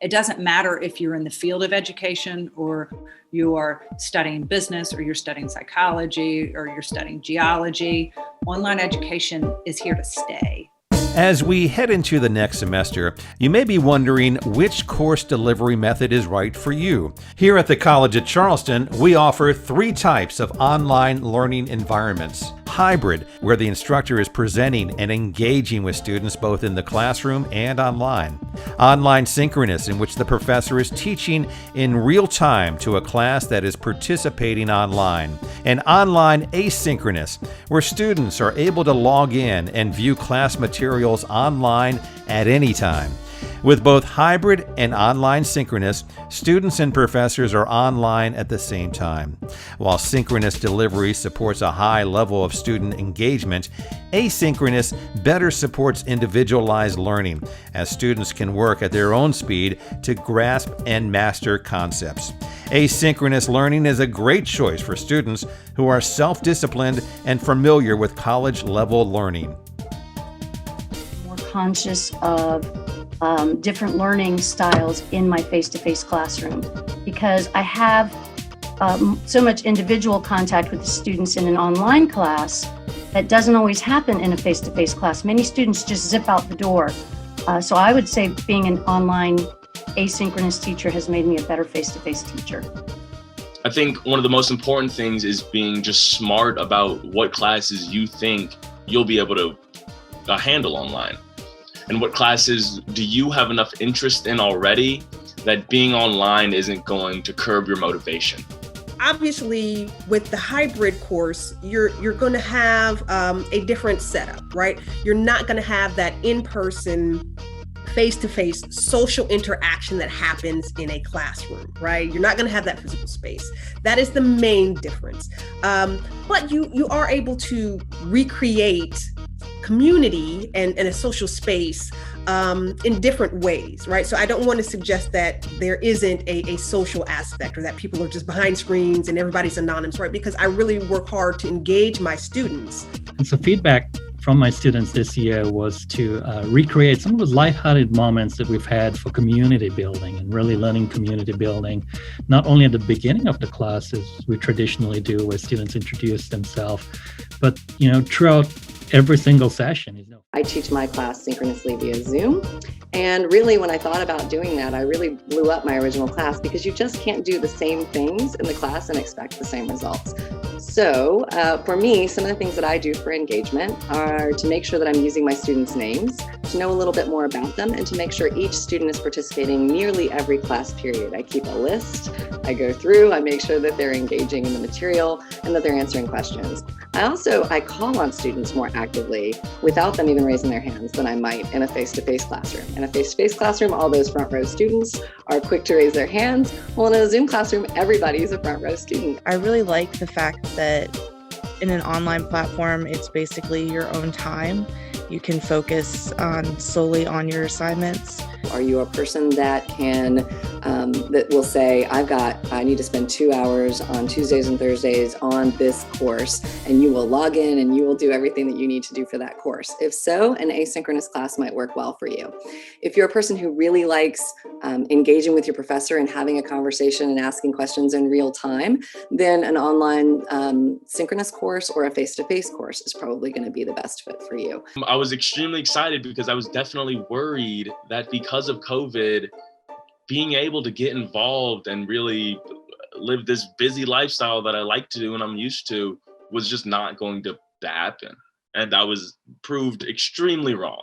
It doesn't matter if you're in the field of education or you are studying business or you're studying psychology or you're studying geology. Online education is here to stay. As we head into the next semester, you may be wondering which course delivery method is right for you. Here at the College at Charleston, we offer 3 types of online learning environments. Hybrid, where the instructor is presenting and engaging with students both in the classroom and online. Online synchronous, in which the professor is teaching in real time to a class that is participating online. And online asynchronous, where students are able to log in and view class materials online at any time. With both hybrid and online synchronous, students and professors are online at the same time. While synchronous delivery supports a high level of student engagement, asynchronous better supports individualized learning, as students can work at their own speed to grasp and master concepts. Asynchronous learning is a great choice for students who are self-disciplined and familiar with college-level learning. More conscious of different learning styles in my face-to-face classroom, because I have so much individual contact with the students in an online class that doesn't always happen in a face-to-face class. Many students just zip out the door. So I would say being an online asynchronous teacher has made me a better face-to-face teacher. I think one of the most important things is being just smart about what classes you think you'll be able to handle online. And what classes do you have enough interest in already that being online isn't going to curb your motivation? Obviously, with the hybrid course, you're going to have a different setup, right? You're not going to have that in-person, face-to-face social interaction that happens in a classroom, right? You're not going to have that physical space. That is the main difference. But you are able to recreate community and a social space in different ways, right? So I don't want to suggest that there isn't a social aspect or that people are just behind screens and everybody's anonymous, right? Because I really work hard to engage my students. And so feedback from my students this year was to recreate some of those lighthearted moments that we've had for community building and really learning community building, not only at the beginning of the class as we traditionally do where students introduce themselves, but throughout every single session. I teach my class synchronously via Zoom. And really, when I thought about doing that, I really blew up my original class because you just can't do the same things in the class and expect the same results. So for me, some of the things that I do for engagement are to make sure that I'm using my students' names, to know a little bit more about them, and to make sure each student is participating nearly every class period. I keep a list, I go through, I make sure that they're engaging in the material and that they're answering questions. I call on students more actively without them even raising their hands than I might in a face-to-face classroom. In a face-to-face classroom, all those front row students are quick to raise their hands. Well, in a Zoom classroom, everybody is a front row student. I really like the fact that in an online platform, it's basically your own time. You can focus solely on your assignments. Are you a person that that will say, I need to spend 2 hours on Tuesdays and Thursdays on this course, and you will log in and you will do everything that you need to do for that course? If so, an asynchronous class might work well for you. If you're a person who really likes engaging with your professor and having a conversation and asking questions in real time, then an online synchronous course or a face-to-face course is probably going to be the best fit for you. I was extremely excited because I was definitely worried that because of COVID, being able to get involved and really live this busy lifestyle that I like to do and I'm used to was just not going to happen. And I was proved extremely wrong.